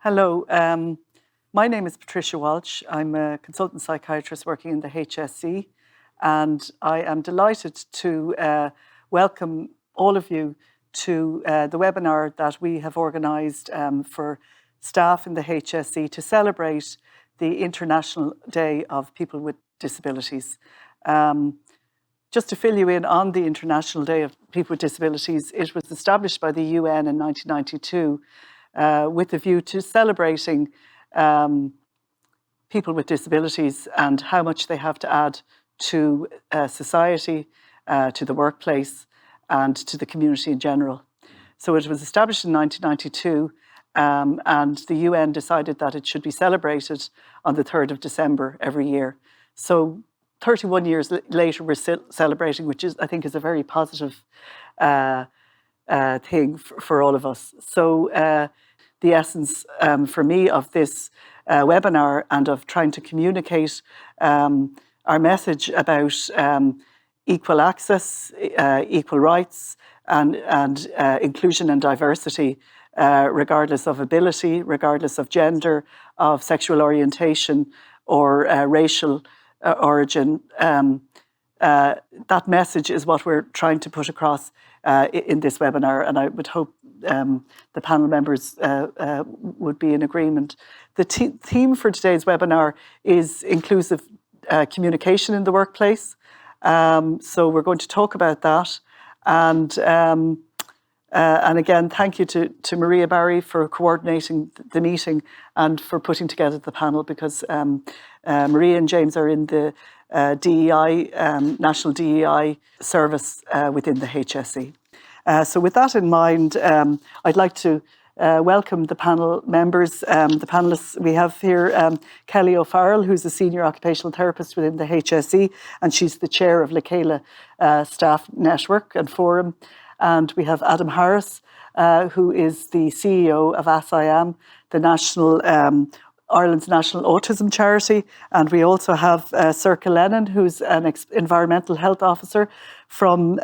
Hello, my name is Patricia Walsh. I'm a consultant psychiatrist working in the HSE, and I am delighted to welcome all of you to the webinar that we have organised for staff in the HSE to celebrate the International Day of People with Disabilities. Just to fill you in on the International Day of People with Disabilities, it was established by the UN in 1992 with a view to celebrating people with disabilities and how much they have to add to society, to the workplace, and to the community in general. So it was established in 1992, and the UN decided that it should be celebrated on the 3rd of December every year. So 31 years later, we're still celebrating, which I think is a very positive thing for all of us. So the essence for me of this webinar and of trying to communicate our message about equal access, equal rights, and inclusion and diversity, regardless of ability, regardless of gender, of sexual orientation, or racial origin. That message is what we're trying to put across in this webinar, and I would hope the panel members would be in agreement. The theme for today's webinar is inclusive communication in the workplace. So we're going to talk about that. And again, thank you to Maria Barry for coordinating the meeting and for putting together the panel, because Maria and James are in the DEI, National DEI service within the HSE. So with that in mind, I'd like to welcome the panel members, the panellists. We have here Kellie O'Farrell, who's a senior occupational therapist within the HSE, and she's the chair of Chéile Staff Network and Forum. And we have Adam Harris, who is the CEO of AsIAm, the national Ireland's national autism charity. And we also have Sorcha Lennon, who's an environmental health officer from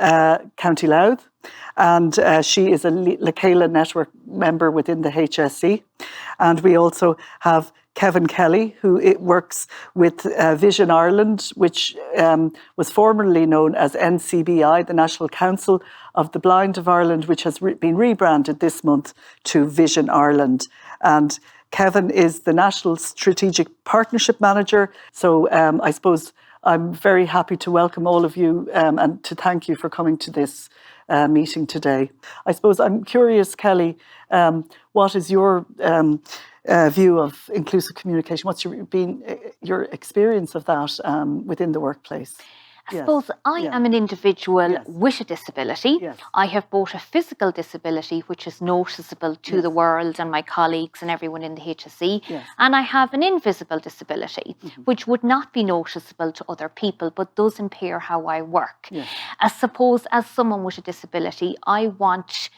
County Louth. And she is a Chéile network member within the HSE. And we also have Kellie, who works with Vision Ireland, which was formerly known as NCBI, the National Council of the Blind of Ireland, which has been rebranded this month to Vision Ireland. And Kevin is the National Strategic Partnership Manager. So I suppose I'm very happy to welcome all of you and to thank you for coming to this meeting today. I suppose I'm curious, Kellie, what is your view of inclusive communication? What's your experience of that within the workplace? I suppose I am an individual with a disability. Yes. I have both a physical disability, which is noticeable to the world and my colleagues and everyone in the HSE, and I have an invisible disability, which would not be noticeable to other people, but does impair how I work. Yes. I suppose as someone with a disability, I want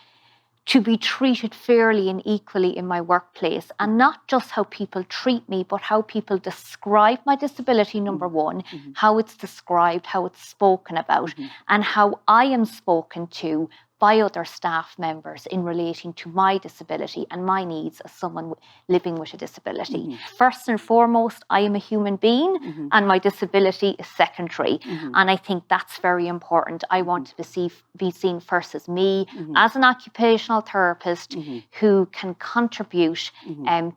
to be treated fairly and equally in my workplace, and not just how people treat me, but how people describe my disability, number one, how it's described, how it's spoken about, and how I am spoken to by other staff members in relating to my disability and my needs as someone living with a disability. First and foremost, I am a human being and my disability is secondary. And I think that's very important. I want to be seen first as me, as an occupational therapist who can contribute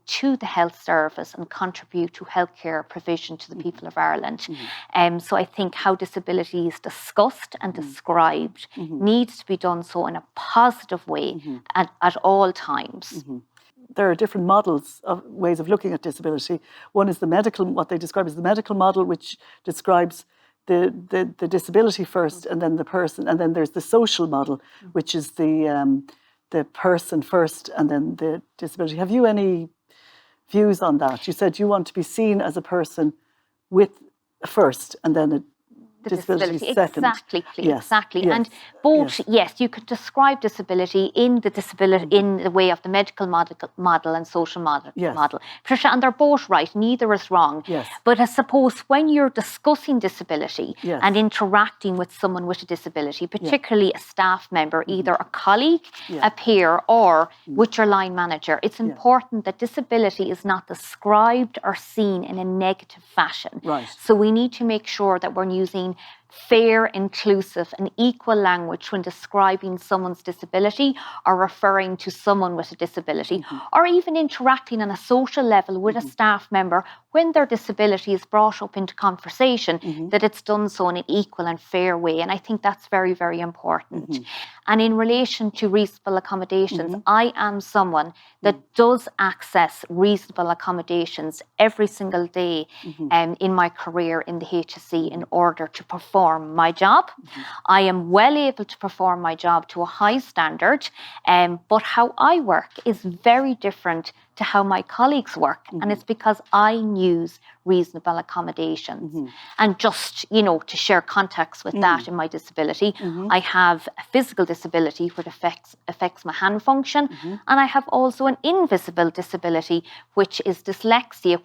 to the health service and contribute to healthcare provision to the people of Ireland. So I think how disability is discussed and described needs to be done so in a positive way at all times. There are different models of ways of looking at disability. One is what they describe as the medical model, which describes the disability first and then the person. And then there's the social model, which is the person first and then the disability. Have you any views on that? You said you want to be seen as a person with first and then the disability disability. second. Exactly. Yes. And both, yes, you could describe disability in the disability in the way of the medical model and social model. Patricia, and they're both right. Neither is wrong. Yes. But I suppose when you're discussing disability Yes. and interacting with someone with a disability, particularly a staff member, either a colleague, a peer, or with your line manager, it's important that disability is not described or seen in a negative fashion. Right. So we need to make sure that we're using fair, inclusive and equal language when describing someone's disability or referring to someone with a disability, or even interacting on a social level with a staff member when their disability is brought up into conversation, that it's done so in an equal and fair way. And I think that's very, very important. And in relation to reasonable accommodations, I am someone that does access reasonable accommodations every single day in my career in the HSE in order to perform my job. I am well able to perform my job to a high standard, but how I work is very different to how my colleagues work, and it's because I use reasonable accommodations. And just, to share context with that in my disability, I have a physical disability which affects my hand function, and I have also an invisible disability, which is dyslexia,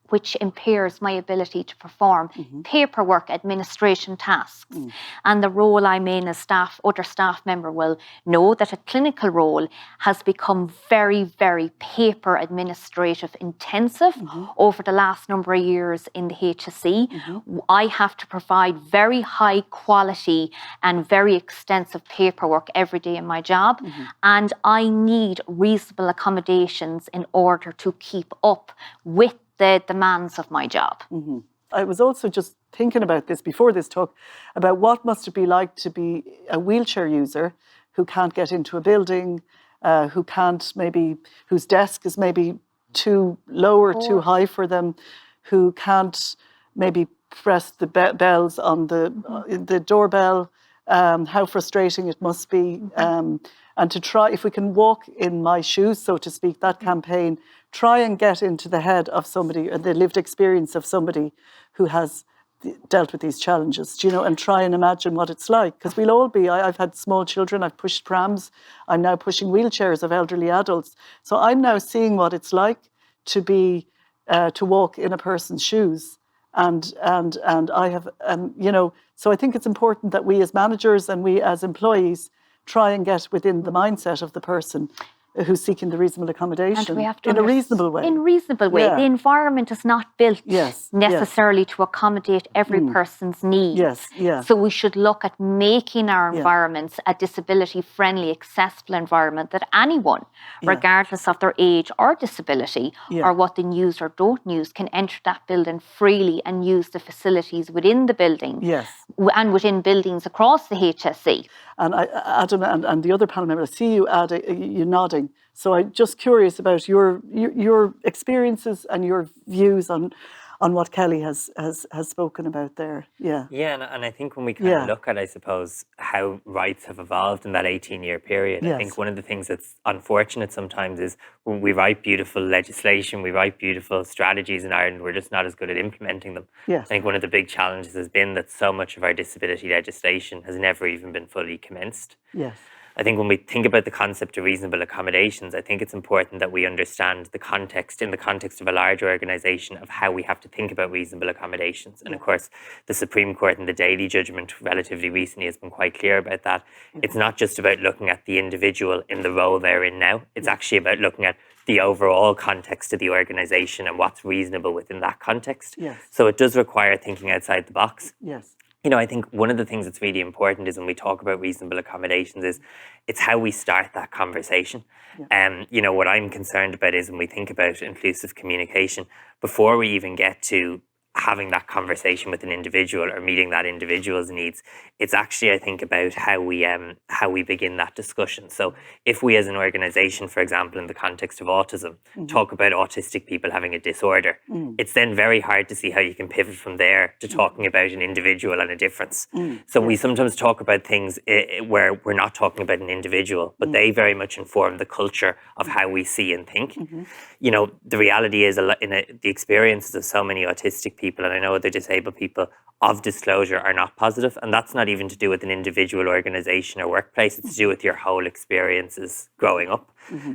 which impairs my ability to perform paperwork administration tasks. And the role I'm in as other staff member will know that a clinical role has become very, very paper administrative intensive over the last number of years in the HSE. I have to provide very high quality and very extensive paperwork every day in my job, and I need reasonable accommodations in order to keep up with the demands of my job. I was also just thinking about this before this talk, about what must it be like to be a wheelchair user who can't get into a building, whose desk is maybe too low or too high for them, who can't maybe press the bells on the doorbell, how frustrating it must be. And to try, if we can walk in my shoes, so to speak, that campaign, try and get into the head of somebody, or the lived experience of somebody who has dealt with these challenges, and try and imagine what it's like. Because we'll all be, I've had small children, I've pushed prams, I'm now pushing wheelchairs of elderly adults. So I'm now seeing what it's like to be, to walk in a person's shoes. And I have, so I think it's important that we as managers and we as employees try and get within the mindset of the person who's seeking the reasonable accommodation in a reasonable way. In a reasonable way. The environment is not built necessarily to accommodate every person's needs. So we should look at making our environments a disability-friendly, accessible environment that anyone, regardless of their age or disability, or what they use or don't use, can enter that building freely and use the facilities within the building and within buildings across the HSE. And Adam and the other panel members, I see you nodding. So I'm just curious about your experiences and your views on what Kellie has spoken about there. And I think when we kind of look at, I suppose, how rights have evolved in that 18-year period, I think one of the things that's unfortunate sometimes is when we write beautiful legislation, we write beautiful strategies in Ireland, we're just not as good at implementing them. I think one of the big challenges has been that so much of our disability legislation has never even been fully commenced. I think when we think about the concept of reasonable accommodations, I think it's important that we understand the context, in the context of a large organisation, of how we have to think about reasonable accommodations. And of course, the Supreme Court in the Daly judgment relatively recently has been quite clear about that. It's not just about looking at the individual in the role they're in now. It's actually about looking at the overall context of the organisation and what's reasonable within that context. So it does require thinking outside the box. I think one of the things that's really important is when we talk about reasonable accommodations is it's how we start that conversation. What I'm concerned about is when we think about inclusive communication, before we even get to having that conversation with an individual or meeting that individual's needs, it's actually, I think, about how how we begin that discussion. So if we as an organisation, for example, in the context of autism, talk about autistic people having a disorder, it's then very hard to see how you can pivot from there to talking about an individual and a difference. So we sometimes talk about things where we're not talking about an individual, but they very much inform the culture of how we see and think. You know, the reality is the experiences of so many autistic people, and I know other disabled people, of disclosure are not positive. And that's not even to do with an individual organisation or workplace. It's to do with your whole experiences growing up.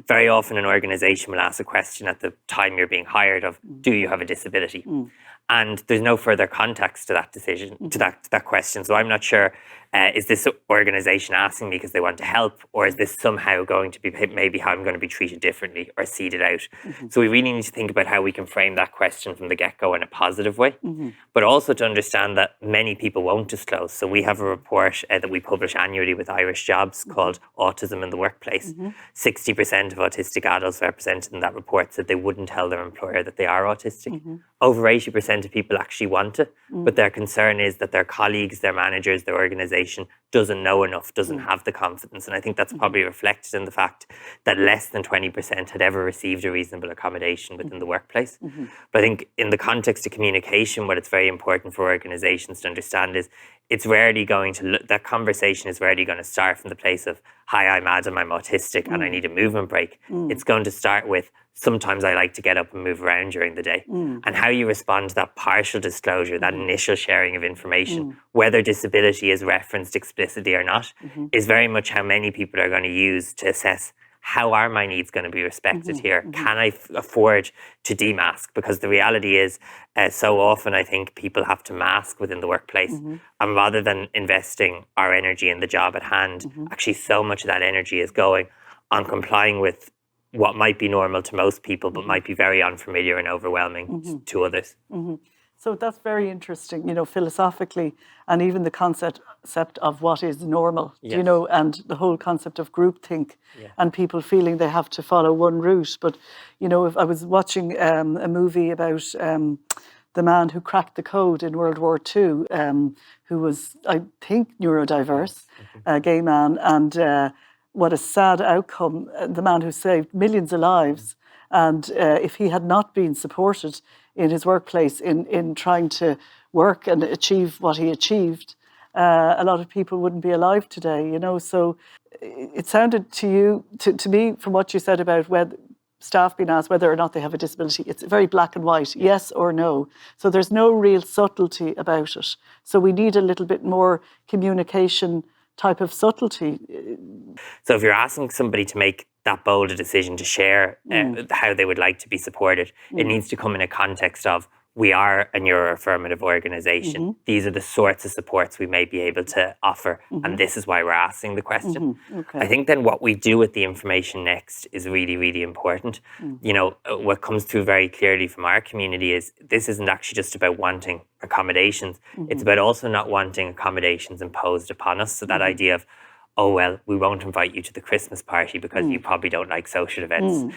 Very often an organisation will ask a question at the time you're being hired of, do you have a disability? And there's no further context to that decision, to that question. So I'm not sure, is this organisation asking me because they want to help, or is this somehow going to be maybe how I'm going to be treated differently or seeded out? So we really need to think about how we can frame that question from the get-go in a positive way, but also to understand that many people won't disclose. So we have a report that we publish annually with Irish Jobs called Autism in the Workplace. 60% of autistic adults represented in that report said they wouldn't tell their employer that they are autistic. Over 80% of people actually want to, but their concern is that their colleagues, their managers, their organisation doesn't know enough, doesn't have the confidence. And I think that's probably reflected in the fact that less than 20% had ever received a reasonable accommodation within the workplace. But I think in the context of communication, what it's very important for organisations to understand is it's rarely going to, that conversation is rarely going to start from the place of, hi, I'm Adam, I'm autistic and I need a movement break. It's going to start with, sometimes I like to get up and move around during the day. And how you respond to that partial disclosure, that initial sharing of information, whether disability is referenced explicitly or not, is very much how many people are going to use to assess, how are my needs going to be respected here? Can I afford to demask? Because the reality is, so often I think people have to mask within the workplace. And rather than investing our energy in the job at hand, actually so much of that energy is going on complying with what might be normal to most people, but might be very unfamiliar and overwhelming to others. So that's very interesting, you know, philosophically, and even the concept of what is normal, you know, and the whole concept of groupthink and people feeling they have to follow one route. But, you know, if I was watching a movie about the man who cracked the code in World War II, who was, I think, neurodiverse, a gay man, and what a sad outcome, the man who saved millions of lives. And if he had not been supported in his workplace in trying to work and achieve what he achieved, a lot of people wouldn't be alive today, you know. So it sounded to you, to me, from what you said about whether staff being asked whether or not they have a disability, it's very black and white, yes or no. So there's no real subtlety about it. So we need a little bit more communication type of subtlety. So if you're asking somebody to make that bold a decision to share how they would like to be supported, it needs to come in a context of, we are a neuroaffirmative organisation. These are the sorts of supports we may be able to offer, and this is why we're asking the question. I think then what we do with the information next is really, really important. You know, what comes through very clearly from our community is this isn't actually just about wanting accommodations. It's about also not wanting accommodations imposed upon us. So that idea of, oh, well, we won't invite you to the Christmas party because you probably don't like social events.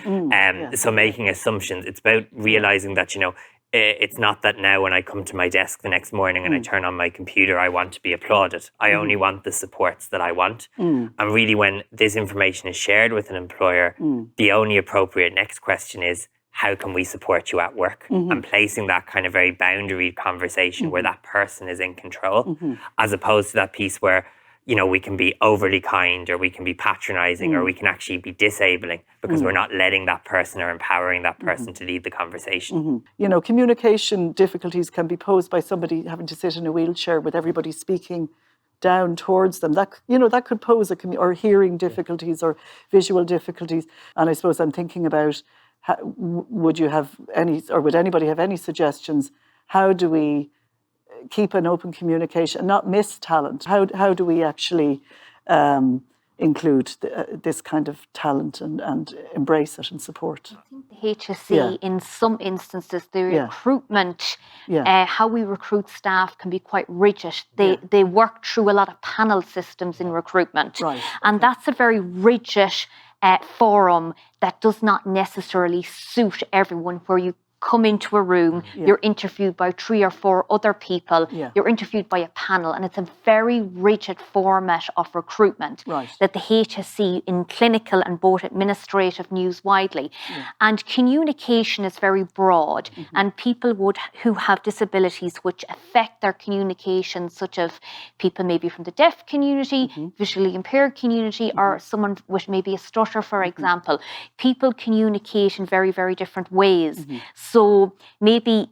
So making assumptions, it's about realising that, you know, it's not that now when I come to my desk the next morning and I turn on my computer, I want to be applauded. I only want the supports that I want. And really, when this information is shared with an employer, the only appropriate next question is, how can we support you at work? And placing that kind of very boundaried conversation where that person is in control, as opposed to that piece where, you know, we can be overly kind or we can be patronising or we can actually be disabling because we're not letting that person or empowering that person to lead the conversation. You know, communication difficulties can be posed by somebody having to sit in a wheelchair with everybody speaking down towards them. That, you know, that could pose or hearing difficulties or visual difficulties. And I suppose I'm thinking about, would you have any, or would anybody have any suggestions? How do we keep an open communication and not miss talent? How do we actually include this kind of talent and embrace it and support? I think the HSE, in some instances, the recruitment, how we recruit staff can be quite rigid. They work through a lot of panel systems in recruitment. And that's a very rigid forum that does not necessarily suit everyone, where you come into a room, you're interviewed by 3 or 4 other people, you're interviewed by a panel, and it's a very rigid format of recruitment that the HSE in clinical and both administrative use widely. And communication is very broad, and people who have disabilities which affect their communication, such as people maybe from the deaf community, visually impaired community, or someone with maybe a stutter, for example, people communicate in very, very different ways. So maybe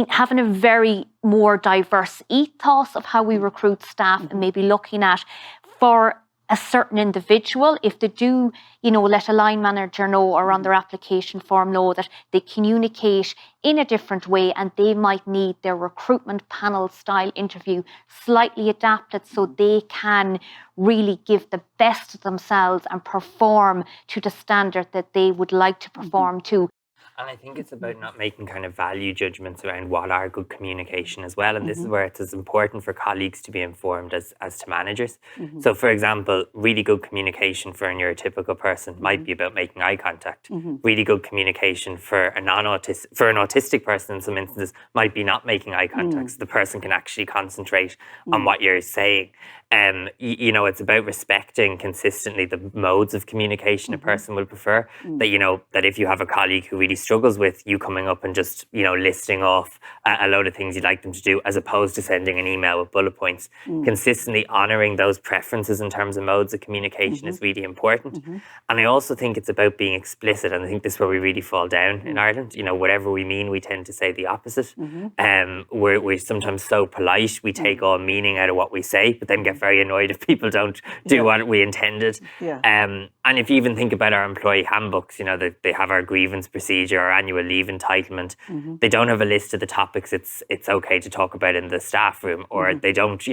having a very more diverse ethos of how we recruit staff, and maybe looking at for a certain individual, if they do, let a line manager know or on their application form know that they communicate in a different way, and they might need their recruitment panel style interview slightly adapted so they can really give the best of themselves and perform to the standard that they would like to perform to. And I think it's about not making kind of value judgments around what are good communication as well. And this is where it's as important for colleagues to be informed as to managers. So, for example, really good communication for a neurotypical person might be about making eye contact. Really good communication for an autistic person in some instances might be not making eye contact. So the person can actually concentrate on what you're saying. It's about respecting consistently the modes of communication a person will prefer. That if you have a colleague who really struggles with you coming up and just, listing off a load of things you'd like them to do, as opposed to sending an email with bullet points, consistently honouring those preferences in terms of modes of communication is really important. And I also think it's about being explicit, and I think this is where we really fall down in Ireland. Whatever we mean, we tend to say the opposite. We're sometimes so polite, we take all meaning out of what we say, but then get very annoyed if people don't do what we intended. And if you even think about our employee handbooks, they have our grievance procedure, our annual leave entitlement. They don't have a list of the topics it's okay to talk about in the staff room, or they don't,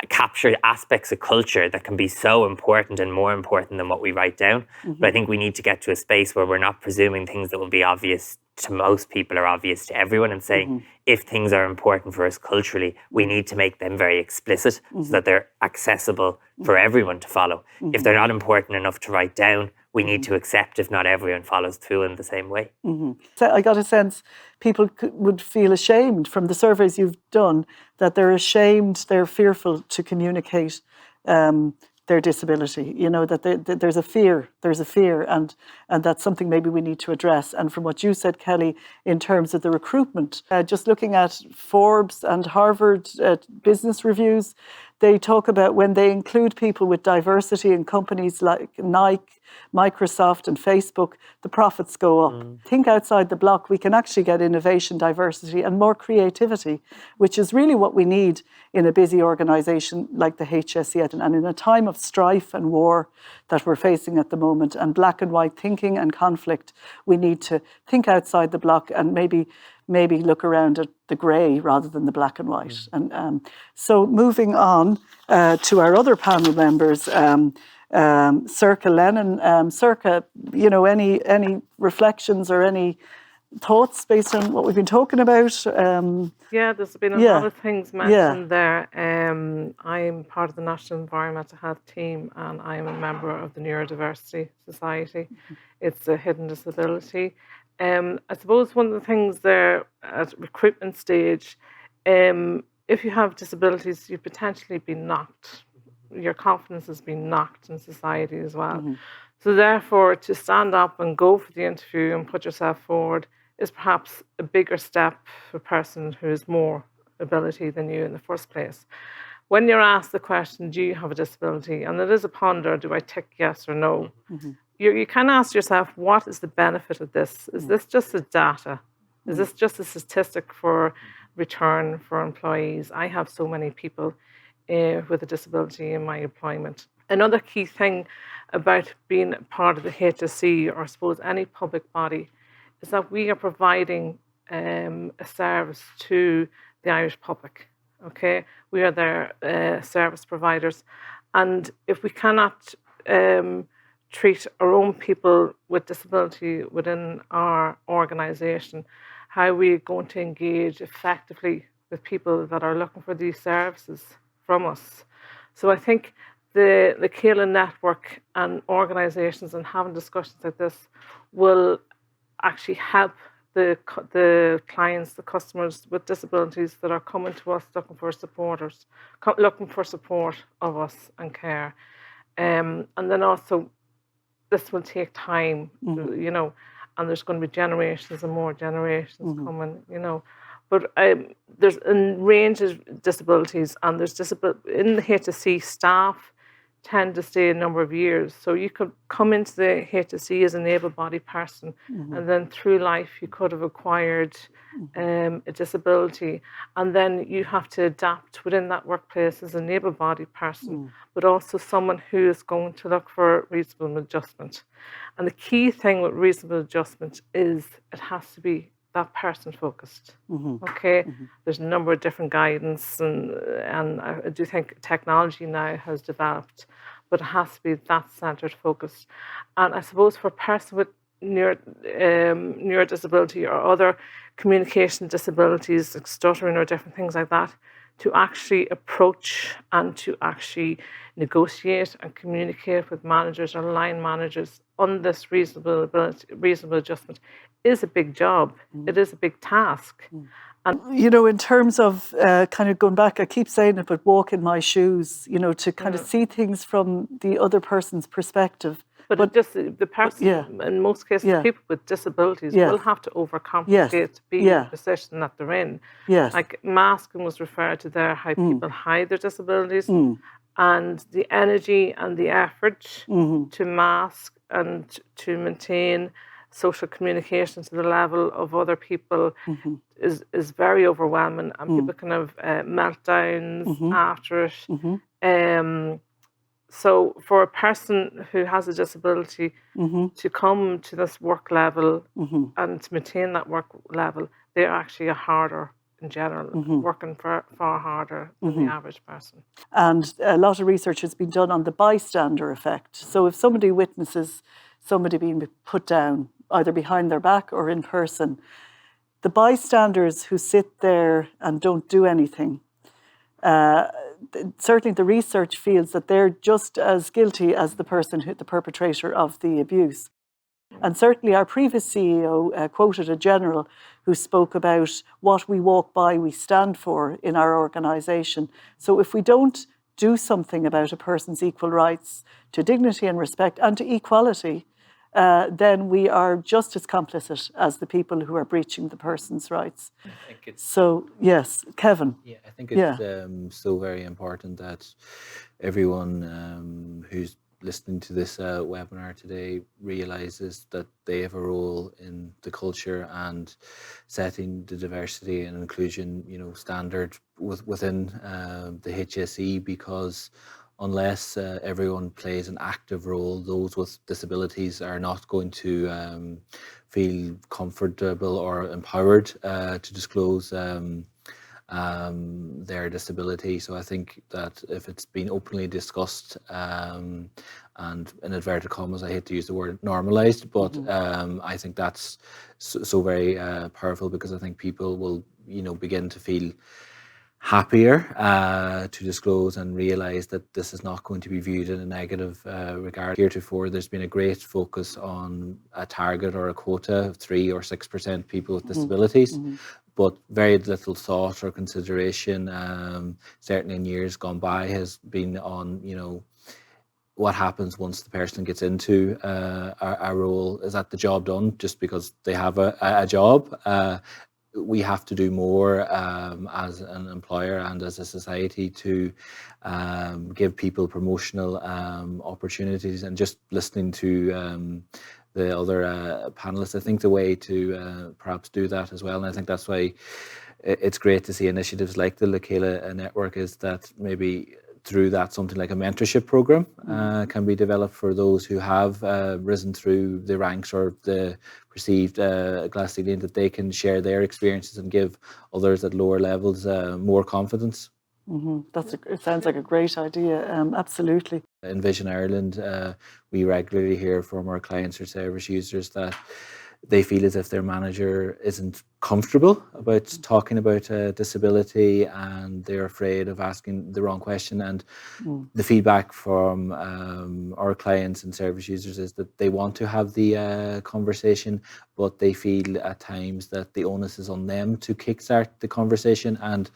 capture aspects of culture that can be so important and more important than what we write down. But I think we need to get to a space where we're not presuming things that will be obvious to most people are obvious to everyone, and saying if things are important for us culturally, we need to make them very explicit so that they're accessible for everyone to follow. If they're not important enough to write down, we need to accept if not everyone follows through in the same way. So I got a sense people would feel ashamed from the surveys you've done, that they're ashamed, they're fearful to communicate their disability, that there's a fear, and that's something maybe we need to address. And from what you said, Kellie, in terms of the recruitment, just looking at Forbes and Harvard business reviews, they talk about when they include people with diversity in companies like Nike, Microsoft and Facebook, the profits go up. Think outside the block, we can actually get innovation, diversity and more creativity, which is really what we need in a busy organisation like the HSE, and in a time of strife and war that we're facing at the moment, and black and white thinking and conflict, we need to think outside the block and maybe look around at the grey rather than the black and white. And so moving on to our other panel members, Sorcha, Lennon. Sorcha, any reflections or any thoughts based on what we've been talking about? There's been a lot of things mentioned there. I'm part of the National Environmental Health team, and I'm a member of the Neurodiversity Society. It's a hidden disability. I suppose one of the things there at recruitment stage, if you have disabilities, you've potentially been knocked. Your confidence has been knocked in society as well. So therefore, to stand up and go for the interview and put yourself forward is perhaps a bigger step for a person who has more ability than you in the first place. When you're asked the question, do you have a disability? And it is a ponder, do I tick yes or no? You can ask yourself, what is the benefit of this? Is this just a data? Is this just a statistic for return for employees? I have so many people with a disability in my employment. Another key thing about being part of the HSE, or I suppose any public body, is that we are providing a service to the Irish public. Okay, we are their service providers, and if we cannot treat our own people with disability within our organisation, how are we going to engage effectively with people that are looking for these services from us? So I think the Chéile network and organisations and having discussions like this will actually help the clients, the customers with disabilities that are coming to us looking for support of us and care. And then also, this will take time, you know, and there's going to be generations and more generations coming, you know. But there's a range of disabilities, and there's in the HSE, staff tend to stay a number of years. So you could come into the HSE as an able-bodied person, and then through life you could have acquired a disability, and then you have to adapt within that workplace as an able-bodied person, but also someone who is going to look for reasonable adjustment. And the key thing with reasonable adjustment is it has to be that person focused. Okay, there's a number of different guidance, and I do think technology now has developed, but it has to be that centered focused. And I suppose for a person with neurodisability or other communication disabilities, like stuttering or different things like that, to actually approach and to actually negotiate and communicate with managers or line managers on this reasonable adjustment is a big job. It is a big task. And you know, in terms of kind of going back, I keep saying it, but walk in my shoes, you know, to kind of see things from the other person's perspective. But just the person, in most cases, people with disabilities will have to overcompensate to be in the position that they're in. Like masking was referred to there, how people hide their disabilities, and the energy and the effort to mask and to maintain social communication to the level of other people is very overwhelming, and people can have meltdowns after it. So for a person who has a disability to come to this work level and to maintain that work level, they're actually harder in general, working far harder than the average person. And a lot of research has been done on the bystander effect. So if somebody witnesses somebody being put down, either behind their back or in person, the bystanders who sit there and don't do anything, certainly the research feels that they're just as guilty as the perpetrator of the abuse. And certainly our previous CEO quoted a general who spoke about what we walk by, we stand for in our organisation. So if we don't do something about a person's equal rights to dignity and respect and to equality, then we are just as complicit as the people who are breaching the person's rights. So, yes, Kevin. Yeah, I think it's so very important that everyone who's listening to this webinar today realizes that they have a role in the culture and setting the diversity and inclusion, you know, standard within the HSE, because unless everyone plays an active role, those with disabilities are not going to feel comfortable or empowered to disclose their disability. So I think that if it's been openly discussed and in inverted commas, I hate to use the word normalized, but I think that's so very powerful, because I think people will, you know, begin to feel happier to disclose and realize that this is not going to be viewed in a negative regard. Heretofore, there's been a great focus on a target or a quota of 3 or 6% people with disabilities, but very little thought or consideration, certainly in years gone by, has been on, you know, what happens once the person gets into a role. Is that the job done just because they have a job? We have to do more as an employer and as a society to give people promotional opportunities. And just listening to the other panelists, I think the way to perhaps do that as well, and I think that's why it's great to see initiatives like the Chéile network, is that maybe through that something like a mentorship program can be developed for those who have risen through the ranks or the perceived glass ceiling, that they can share their experiences and give others at lower levels more confidence. It sounds like a great idea, absolutely. In Vision Ireland, we regularly hear from our clients or service users that they feel as if their manager isn't comfortable about talking about a disability, and they're afraid of asking the wrong question. And the feedback from our clients and service users is that they want to have the conversation, but they feel at times that the onus is on them to kickstart the conversation. And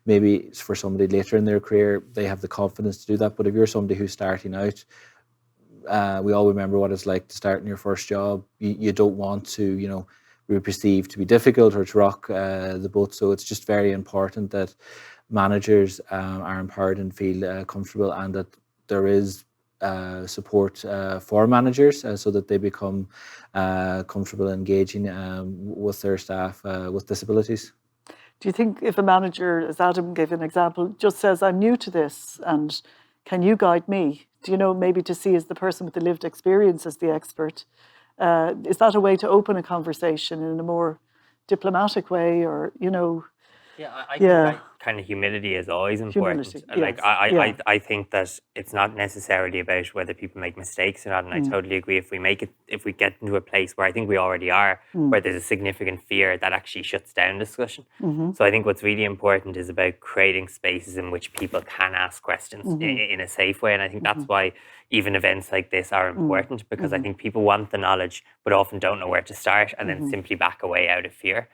maybe for somebody later in their career, they have the confidence to do that. But if you're somebody who's starting out, we all remember what it's like to start in your first job. You don't want to, be perceived to be difficult or to rock the boat. So it's just very important that managers are empowered and feel comfortable, and that there is support for managers so that they become comfortable engaging with their staff with disabilities. Do you think if a manager, as Adam gave an example, just says, I'm new to this and can you guide me? Do you know, maybe to see as the person with the lived experience as the expert? Is that a way to open a conversation in a more diplomatic way, or, Yeah, I think that kind of humility is always important. Humility, Like yes. I think that it's not necessarily about whether people make mistakes or not, and I totally agree. If we get into a place where I think we already are, where there's a significant fear, that actually shuts down discussion. So I think what's really important is about creating spaces in which people can ask questions in a safe way, and I think that's why even events like this are important, because I think people want the knowledge but often don't know where to start, and then simply back away out of fear.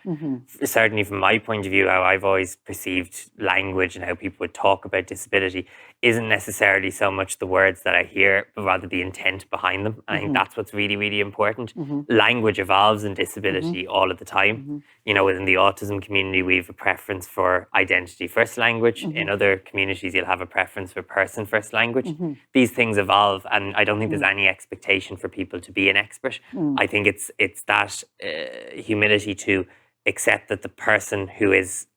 Certainly from my point of view, how I've always perceived language and how people would talk about disability isn't necessarily so much the words that I hear, but rather the intent behind them. And I think that's what's really, really important. Language evolves in disability all of the time. Within the autism community, we have a preference for identity first language. In other communities, you'll have a preference for person first language. These things evolve, and I don't think there's any expectation for people to be an expert. I think it's that humility to accept that the person who has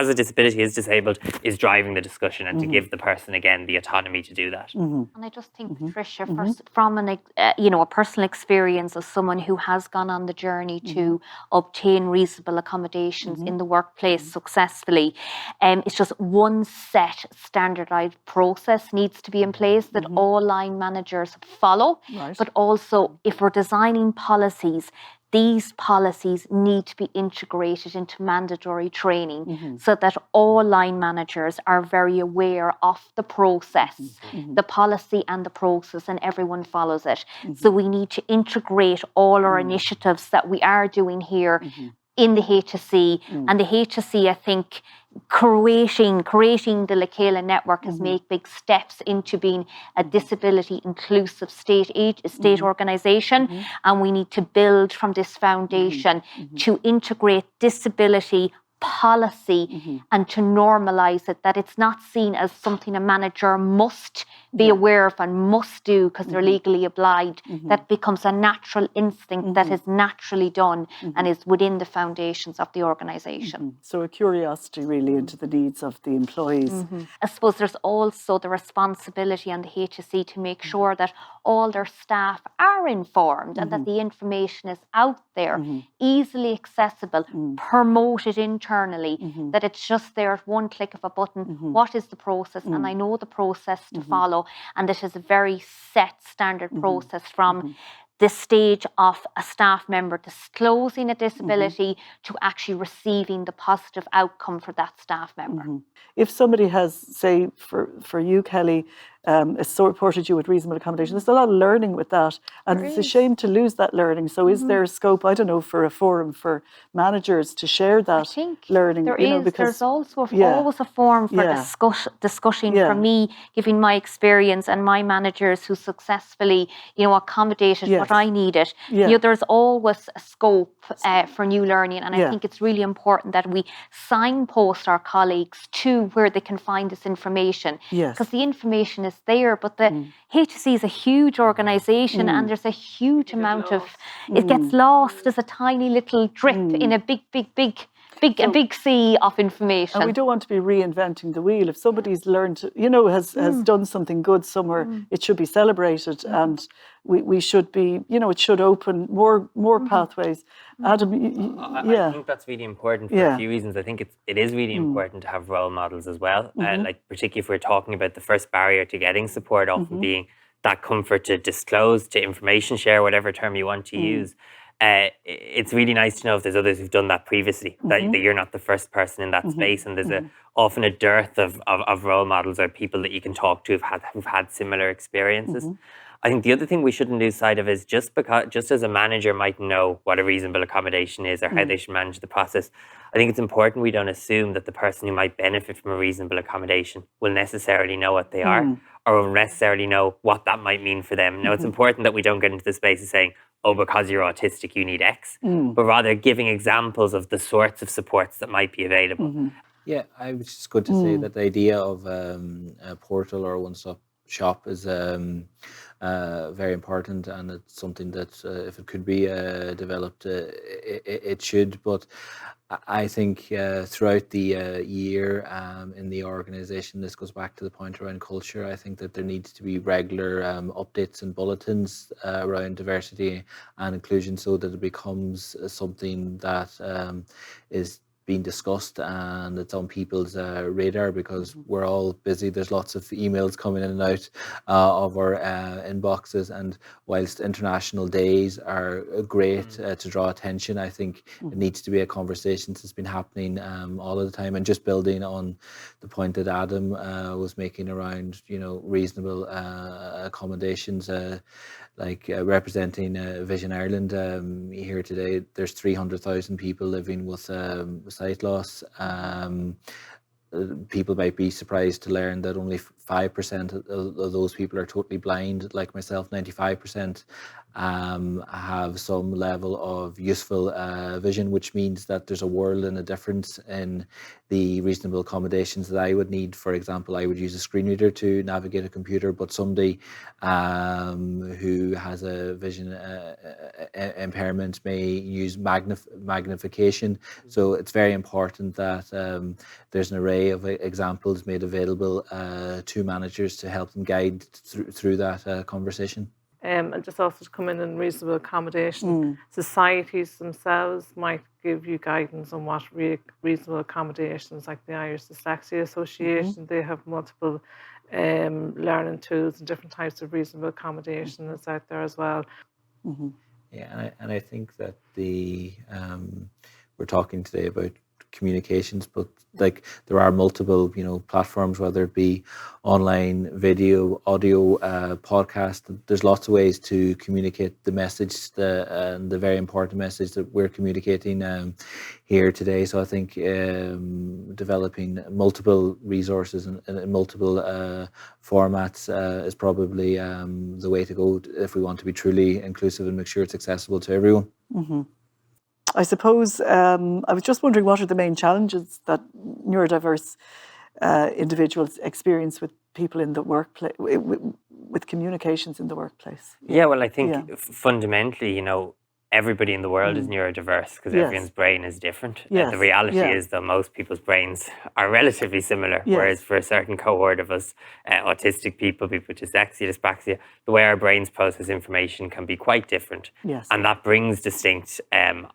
a disability, is disabled, is driving the discussion, and to give the person again the autonomy to do that. And I just think, Patricia, first from a personal experience of someone who has gone on the journey to obtain reasonable accommodations in the workplace successfully, it's just one set standardized process needs to be in place that all line managers follow. Right. But also, if we're designing policies, these policies need to be integrated into mandatory training so that all line managers are very aware of the process, the policy and the process, and everyone follows it. So we need to integrate all our initiatives that we are doing here in the HSE. And the HSE, I think, creating the Chéile network has made big steps into being a disability inclusive state organisation, and we need to build from this foundation to integrate disability policy and to normalise it, that it's not seen as something a manager must be aware of and must do because they're legally obliged. That becomes a natural instinct that is naturally done and is within the foundations of the organisation. So a curiosity really into the needs of the employees. I suppose there's also the responsibility on the HSE to make sure that all their staff are informed and that the information is out there, easily accessible, promoted internally, that it's just there at one click of a button. What is the process? And I know the process to follow, and it is a very set standard process from the stage of a staff member disclosing a disability to actually receiving the positive outcome for that staff member. If somebody has, say, for you, Kellie, supported you with reasonable accommodation, there's a lot of learning with that, and it's a shame to lose that learning. So is there a scope, I don't know, for a forum for managers to share that learning? There is. There's also always a forum for discussing. For me, giving my experience and my managers who successfully, accommodated what I needed. There's always a scope for new learning, and I think it's really important that we signpost our colleagues to where they can find this information, because the information is there, but the HSE is a huge organisation and there's a huge amount of, it gets lost as a tiny little drip in a big sea of information. And we don't want to be reinventing the wheel. If somebody's learned, has done something good somewhere, it should be celebrated, and we should be, it should open more pathways. Adam, I think that's really important for a few reasons. I think it is really important to have role models as well. Like particularly if we're talking about the first barrier to getting support, often being that comfort to disclose, to information share, whatever term you want to use. it's really nice to know if there's others who've done that previously, that you're not the first person in that space, and there's often a dearth of role models or people that you can talk to who've had similar experiences. I think the other thing we shouldn't lose sight of is just as a manager might know what a reasonable accommodation is or how they should manage the process, I think it's important we don't assume that the person who might benefit from a reasonable accommodation will necessarily know what they are or will necessarily know what that might mean for them. Now, it's important that we don't get into the space of saying, oh, because you're autistic, you need X, but rather giving examples of the sorts of supports that might be available. Yeah, I was just going to say that the idea of a portal or a one-stop shop is very important, and it's something that if it could be developed, it should. But I think throughout the year in the organisation, this goes back to the point around culture. I think that there needs to be regular updates and bulletins around diversity and inclusion, so that it becomes something that is being discussed and it's on people's radar, because we're all busy. There's lots of emails coming in and out of our inboxes, and whilst international days are great to draw attention, I think it needs to be a conversation that's been happening all of the time. And just building on the point that Adam was making around, reasonable accommodations, like representing Vision Ireland here today, there's 300,000 people living with sight loss. People might be surprised to learn that only 5% of those people are totally blind. Like myself, 95% have some level of useful vision, which means that there's a world and a difference in the reasonable accommodations that I would need. For example, I would use a screen reader to navigate a computer, but somebody who has a vision impairment may use magnification. So it's very important that there's an array of examples made available to managers to help them guide through that conversation. And just also to come in and reasonable accommodation. Societies themselves might give you guidance on what reasonable accommodations, like the Irish Dyslexia Association, they have multiple learning tools and different types of reasonable accommodation that's out there as well. Yeah, and I think that we're talking today about communications, but like there are multiple platforms, whether it be online, video, audio, podcast. There's lots of ways to communicate the message, the very important message that we're communicating here today. So I think developing multiple resources and multiple formats is probably the way to go if we want to be truly inclusive and make sure it's accessible to everyone. I suppose I was just wondering, what are the main challenges that neurodiverse individuals experience with people in the workplace, with communications in the workplace? Yeah, well, I think fundamentally, everybody in the world is neurodiverse because everyone's brain is different. The reality is that most people's brains are relatively similar, whereas for a certain cohort of us, autistic people with dyslexia, dyspraxia, the way our brains process information can be quite different. And that brings distinct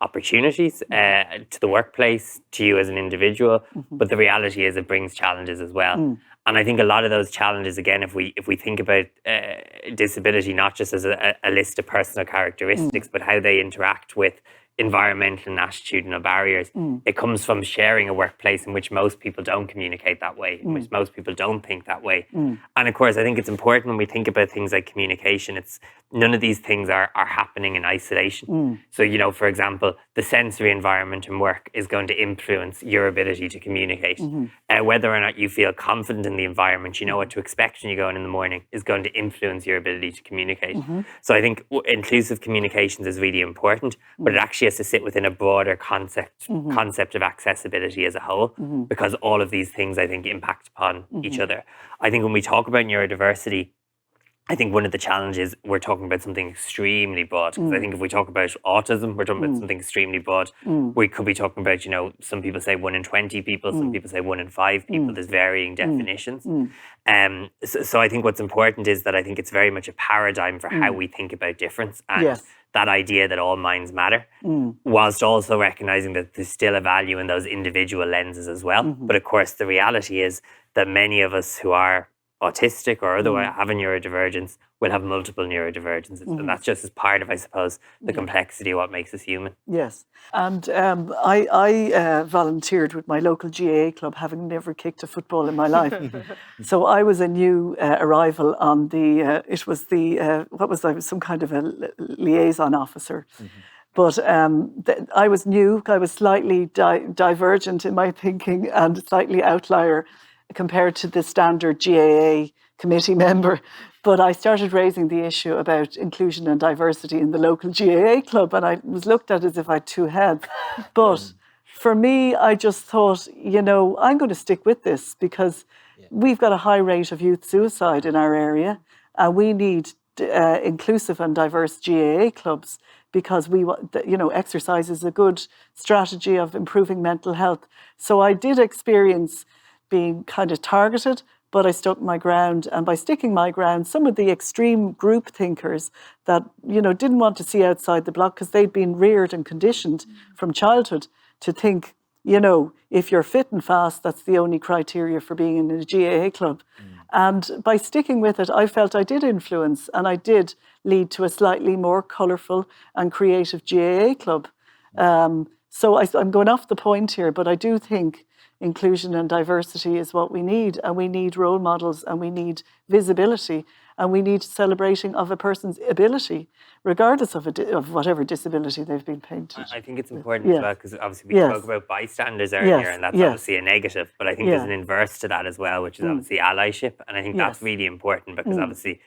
opportunities to the workplace, to you as an individual, but the reality is it brings challenges as well. And I think a lot of those challenges, again, if we think about disability not just as a list of personal characteristics, but how they interact with environmental and attitudinal barriers, it comes from sharing a workplace in which most people don't communicate that way, in which most people don't think that way. And of course, I think it's important when we think about things like communication, none of these things are happening in isolation. So, for example, the sensory environment in work is going to influence your ability to communicate. Whether or not you feel confident in the environment, you know what to expect when you go in the morning, is going to influence your ability to communicate. So I think inclusive communications is really important, but it actually has to sit within a broader concept of accessibility as a whole, because all of these things, I think, impact upon each other. I think when we talk about neurodiversity, I think one of the challenges, we're talking about something extremely broad. Because I think if we talk about autism, we're talking about something extremely broad. We could be talking about, some people say 1 in 20 people, some people say 1 in 5 people. There's varying definitions. So I think what's important is that I think it's very much a paradigm for how we think about difference and that idea that all minds matter, whilst also recognizing that there's still a value in those individual lenses as well. But of course, the reality is that many of us who are autistic or otherwise have a neurodivergence will have multiple neurodivergences. And that's just as part of, I suppose, the complexity of what makes us human. Yes. And I volunteered with my local GAA club, having never kicked a football in my life. So I was a new arrival on the, it was the, what was I, some kind of a liaison officer. But I was new, I was slightly divergent in my thinking and slightly outlier compared to the standard GAA committee member. But I started raising the issue about inclusion and diversity in the local GAA club, and I was looked at as if I had two heads. But for me, I just thought, you know, I'm going to stick with this because we've got a high rate of youth suicide in our area, and we need inclusive and diverse GAA clubs because exercise is a good strategy of improving mental health. So I did experience being kind of targeted, but I stuck my ground. And by sticking my ground, some of the extreme group thinkers that, you know, didn't want to see outside the block because they'd been reared and conditioned from childhood to think, you know, if you're fit and fast, that's the only criteria for being in a GAA club. And by sticking with it, I felt I did influence and I did lead to a slightly more colourful and creative GAA club. So I'm going off the point here, but I do think inclusion and diversity is what we need, and we need role models, and we need visibility, and we need celebrating of a person's ability, regardless of whatever disability they've been painted. I think it's important as well, because obviously we spoke about bystanders earlier, and that's obviously a negative, but I think there's an inverse to that as well, which is obviously allyship, and I think that's really important because obviously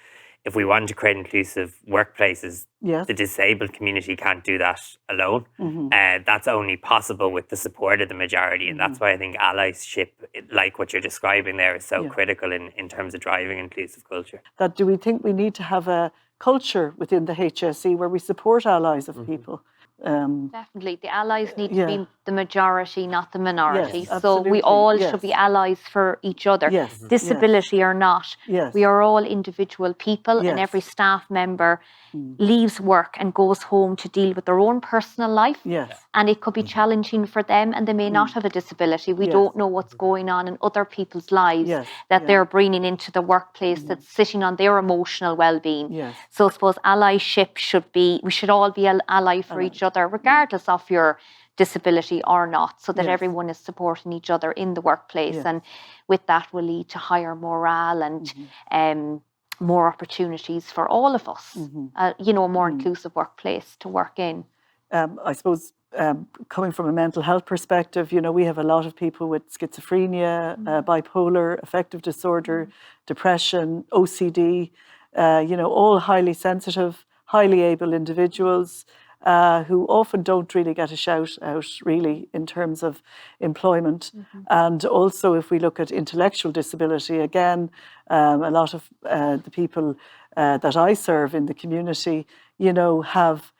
if we want to create inclusive workplaces, the disabled community can't do that alone. That's only possible with the support of the majority. And that's why I think allyship, like what you're describing there, is so critical in terms of driving inclusive culture. That do we think we need to have a culture within the HSE where we support allies of people? Definitely. The allies need to be the majority, not the minority. Yes, so we all should be allies for each other. Disability or not. We are all individual people, and every staff member leaves work and goes home to deal with their own personal life. And it could be challenging for them, and they may not have a disability. We don't know what's going on in other people's lives that they're bringing into the workplace that's sitting on their emotional well-being. So I suppose allyship should be, we should all be an ally for each other, regardless of your disability or not, so that everyone is supporting each other in the workplace. And with that will lead to higher morale and more opportunities for all of us, you know, a more inclusive workplace to work in. I suppose coming from a mental health perspective, you know, we have a lot of people with schizophrenia, bipolar, affective disorder, depression, OCD, you know, all highly sensitive, highly able individuals who often don't really get a shout out really in terms of employment. And also if we look at intellectual disability, again, a lot of the people that I serve in the community, you know, have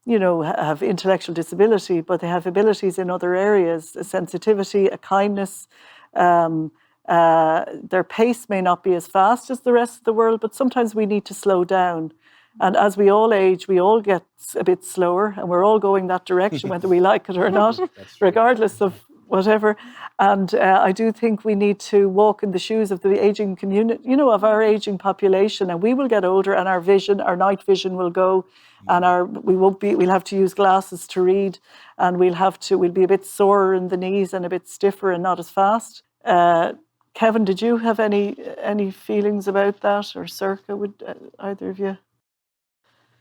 intellectual disability, but they have abilities in other areas, a sensitivity, a kindness. Their pace may not be as fast as the rest of the world, but sometimes we need to slow down. And as we all age, we all get a bit slower, and we're all going that direction, whether we like it or not, regardless of whatever. And I do think we need to walk in the shoes of the aging community, you know, of our aging population, and we will get older, and our night vision will go, and we'll have to use glasses to read, and we'll be a bit sorer in the knees and a bit stiffer and not as fast. Kevin, did you have any feelings about that, or Sorcha? Would either of you?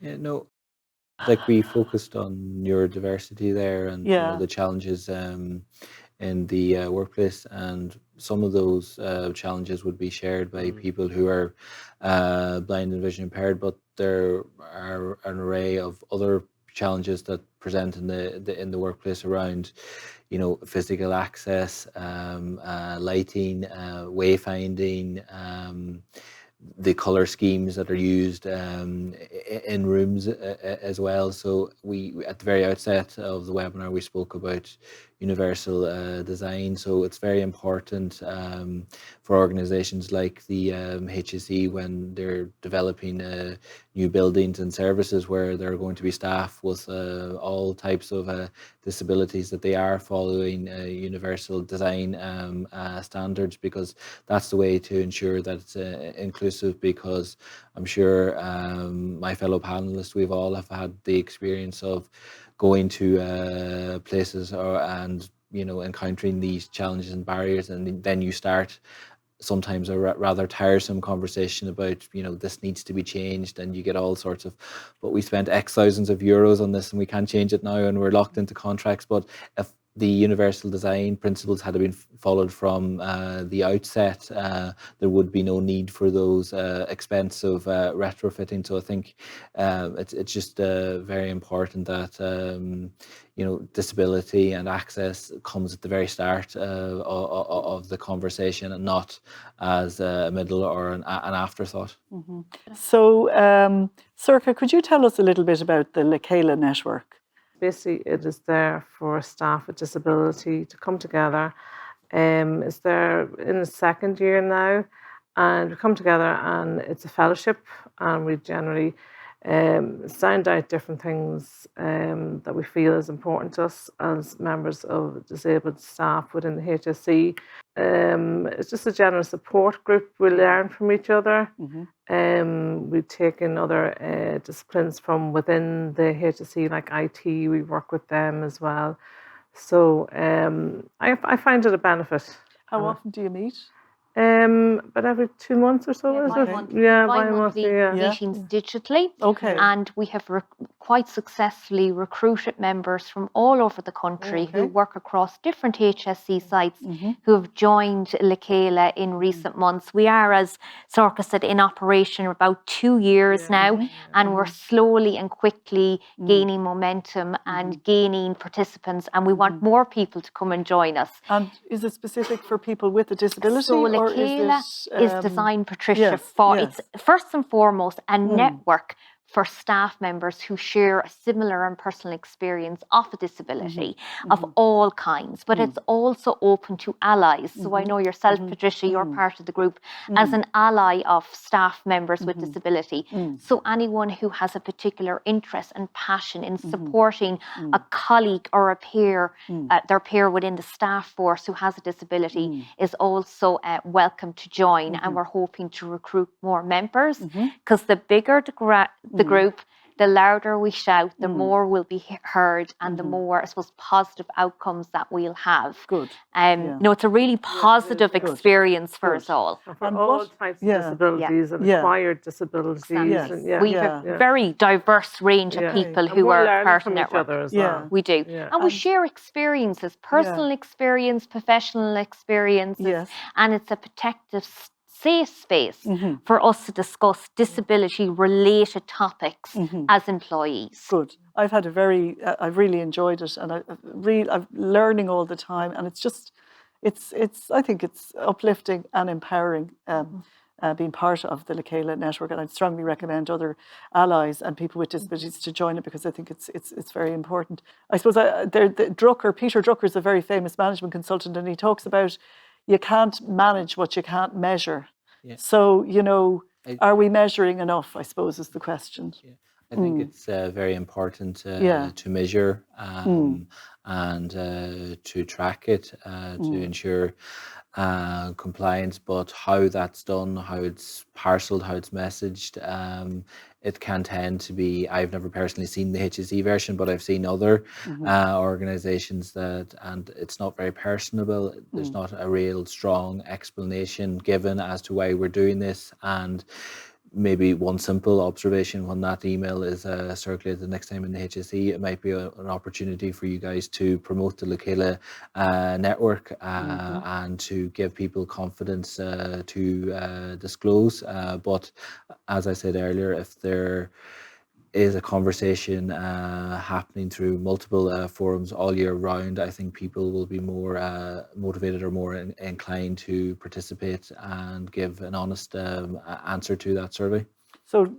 Yeah, no, like we focused on neurodiversity there and you know, the challenges in the workplace, and some of those challenges would be shared by people who are blind and vision impaired, but there are an array of other challenges that present in the workplace around, you know, physical access, lighting, wayfinding, the color schemes that are used in rooms as well. So we at the very outset of the webinar, we spoke about universal design. So it's very important for organizations like the HSE when they're developing new buildings and services where there are going to be staff with all types of disabilities, that they are following universal design standards, because that's the way to ensure that it's inclusive. Because I'm sure my fellow panelists, we've all have had the experience of going to places and encountering these challenges and barriers, and then you start sometimes a rather tiresome conversation about, this needs to be changed, and you get all sorts of, but we spent X thousands of euros on this and we can't change it now and we're locked into contracts. But if the universal design principles had been followed from the outset, there would be no need for those expensive retrofitting. So I think it's just very important that disability and access comes at the very start of the conversation, and not as a middle or an afterthought. Mm-hmm. So, Sorcha, could you tell us a little bit about the Chéile network? Basically, it is there for staff with disability to come together. It's there in the second year now, and we come together, and it's a fellowship, and we generally sound out different things that we feel is important to us as members of disabled staff within the HSE. It's just a general support group. We learn from each other. Mm-hmm. We take in other disciplines from within the HSE, like IT. We work with them as well. So I find it a benefit. How often do you meet? But every 2 months or so, is it? Yeah, bi-monthly meetings digitally. Okay. And we have quite successfully recruited members from all over the country who work across different HSE sites who have joined Chéile in recent months. We are, as Sorcha said, in operation about 2 years now, and we're slowly and quickly gaining momentum and gaining participants, and we want more people to come and join us. And is it specific for people with a disability? So Chéile is designed, Patricia, for it's first and foremost a network for staff members who share a similar and personal experience of a disability of all kinds, but it's also open to allies. So I know yourself, Patricia, you're part of the group as an ally of staff members with disability. So anyone who has a particular interest and passion in supporting a colleague or a peer, their peer within the staff force who has a disability is also welcome to join. And we're hoping to recruit more members, because the bigger the group, the louder we shout, the more will be heard, and the more, I suppose, positive outcomes that we'll have. Good. It's a really positive experience for us all. For all types of disabilities and acquired disabilities. We have a very diverse range of people who are part of the network. We do. And we share experiences, personal experience, professional experiences, and it's a protective safe space for us to discuss disability-related topics as employees. Good. I've had I've really enjoyed it, and I'm learning all the time, and I think it's uplifting and empowering being part of the Chéile network, and I'd strongly recommend other allies and people with disabilities to join it, because I think it's very important. I suppose Peter Drucker is a very famous management consultant, and he talks about you can't manage what you can't measure. Yeah. So, are we measuring enough, I suppose, is the question. Yeah. I think it's very important to measure and to track it, to ensure compliance, but how that's done, how it's parcelled, how it's messaged, it can tend to be, I've never personally seen the HSE version, but I've seen other organisations and it's not very personable. There's not a real strong explanation given as to why we're doing this. And maybe one simple observation when that email is circulated the next time in the HSE, it might be an opportunity for you guys to promote the Chéile network and to give people confidence to disclose. But as I said earlier, if there is a conversation happening through multiple forums all year round, I think people will be more motivated or more inclined to participate and give an honest answer to that survey. So,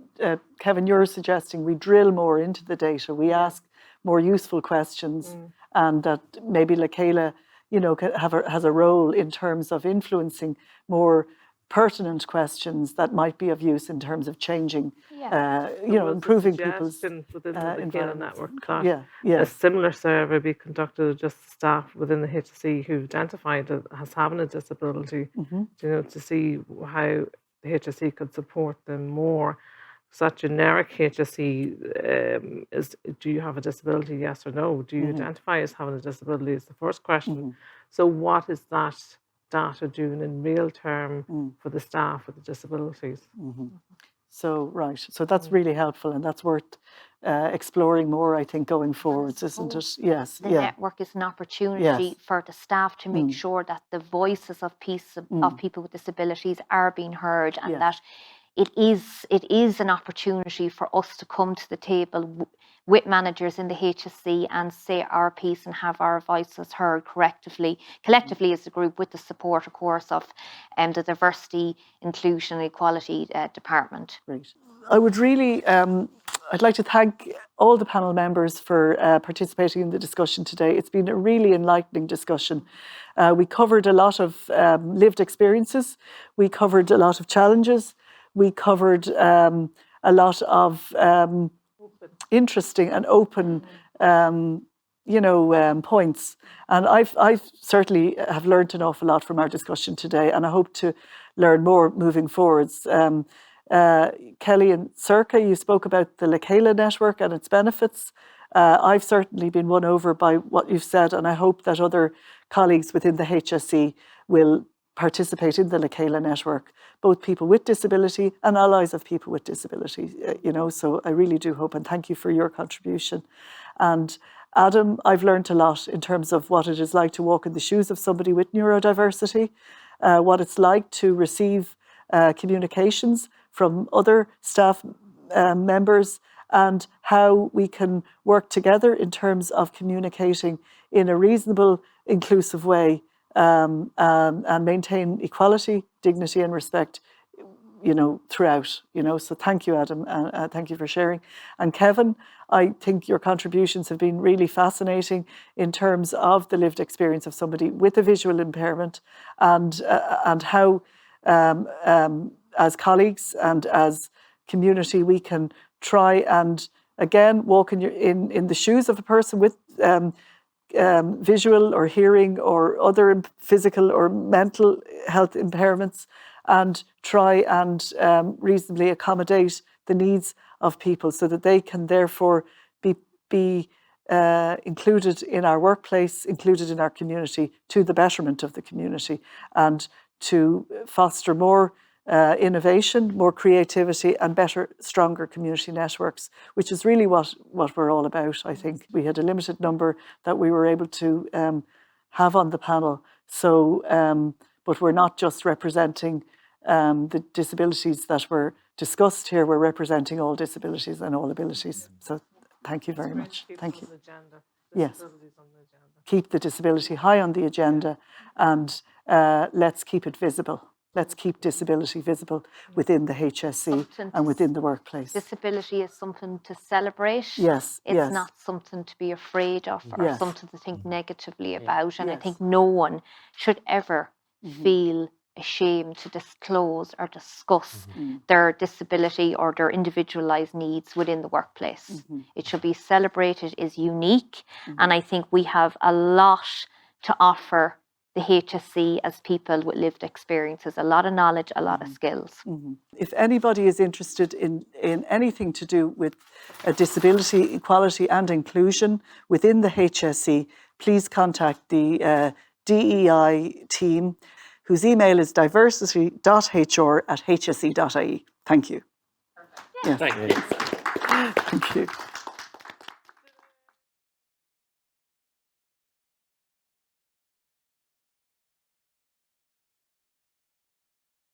Kevin, you're suggesting we drill more into the data, we ask more useful questions, and that maybe Chéile, has a role in terms of influencing more pertinent questions that might be of use in terms of changing, improving people's within the Chéile network. A similar survey be conducted of just staff within the HSE who identified as having a disability, to see how the HSE could support them more. So that generic HSE is, do you have a disability, yes or no? Do you identify as having a disability is the first question. So what is that data doing in real term for the staff with the disabilities? So, right. So that's really helpful, and that's worth exploring more, I think, going forwards, isn't it? Yes. The network is an opportunity for the staff to make sure that the voices of people with disabilities are being heard, and that it is an opportunity for us to come to the table with managers in the HSE and say our piece and have our voices heard collectively as a group, with the support, of course, of the Diversity, Inclusion and Equality Department. Great. I would really, I'd like to thank all the panel members for participating in the discussion today. It's been a really enlightening discussion. We covered a lot of lived experiences. We covered a lot of challenges. We covered a lot of interesting and open, points. And I certainly have learned an awful lot from our discussion today, and I hope to learn more moving forwards. Kellie and Sorcha, you spoke about the Chéile network and its benefits. I've certainly been won over by what you've said, and I hope that other colleagues within the HSE will participate in the Chéile network, both people with disability and allies of people with disability, so I really do hope, and thank you for your contribution. And Adam, I've learned a lot in terms of what it is like to walk in the shoes of somebody with neurodiversity, what it's like to receive communications from other staff members, and how we can work together in terms of communicating in a reasonable, inclusive way, and maintain equality, dignity and respect, throughout, So thank you, Adam, and thank you for sharing. And Kevin, I think your contributions have been really fascinating in terms of the lived experience of somebody with a visual impairment, and how, as colleagues and as community, we can try and, again, walk in the shoes of a person with visual or hearing or other physical or mental health impairments, and try and reasonably accommodate the needs of people so that they can therefore be included in our workplace, included in our community, to the betterment of the community, and to foster more innovation, more creativity, and better, stronger community networks, which is really what we're all about. I think we had a limited number that we were able to have on the panel. So, but we're not just representing the disabilities that were discussed here. We're representing all disabilities and all abilities. So, thank you very much. Thank you. Yes. Keep the disability high on the agenda, and let's keep it visible. Let's keep disability visible within the HSE and within the workplace. Disability is something to celebrate. Yes, it's not something to be afraid of or something to think negatively about. And I think no one should ever feel ashamed to disclose or discuss their disability or their individualized needs within the workplace. It should be celebrated as unique. And I think we have a lot to offer the HSE as people with lived experiences, a lot of knowledge, a lot of skills. If anybody is interested in anything to do with disability, equality and inclusion within the HSE, please contact the DEI team, whose email is diversity.hr@hse.ie. Thank you. Thank you. Thank you.